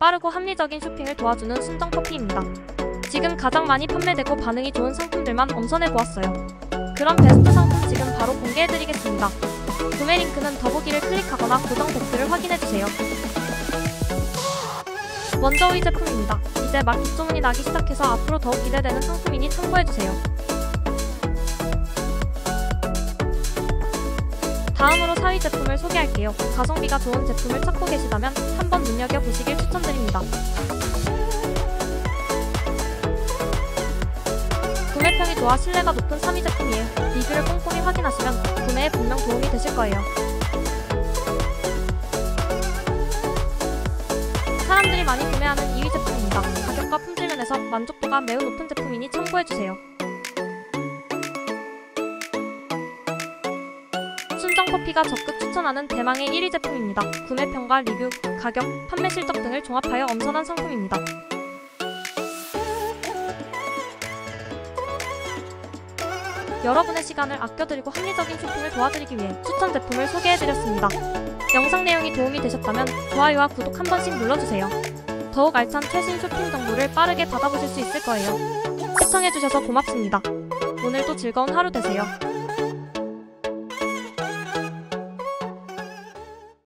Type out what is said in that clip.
빠르고 합리적인 쇼핑을 도와주는 순정커피입니다. 지금 가장 많이 판매되고 반응이 좋은 상품들만 엄선해보았어요. 그럼 베스트 상품 지금 바로 공개해드리겠습니다. 구매 링크는 더보기를 클릭하거나 고정 댓글을 확인해주세요. 먼저 이 제품입니다. 이제 막 입소문이 나기 시작해서 앞으로 더욱 기대되는 상품이니 참고해주세요. 다음으로 4위 제품을 소개할게요. 가성비가 좋은 제품을 찾고 계시다면 한번 눈여겨보시길 추천드립니다. 구매평이 좋아 신뢰가 높은 3위 제품이에요. 리뷰를 꼼꼼히 확인하시면 구매에 분명 도움이 되실 거예요. 사람들이 많이 구매하는 2위 제품입니다. 가격과 품질 면에서 만족도가 매우 높은 제품이니 참고해주세요. 순정커피가 적극 추천하는 대망의 1위 제품입니다. 구매평과 리뷰, 가격, 판매 실적 등을 종합하여 엄선한 상품입니다. 여러분의 시간을 아껴드리고 합리적인 쇼핑을 도와드리기 위해 추천 제품을 소개해드렸습니다. 영상 내용이 도움이 되셨다면 좋아요와 구독 한 번씩 눌러주세요. 더욱 알찬 최신 쇼핑 정보를 빠르게 받아보실 수 있을 거예요. 시청해주셔서 고맙습니다. 오늘도 즐거운 하루 되세요.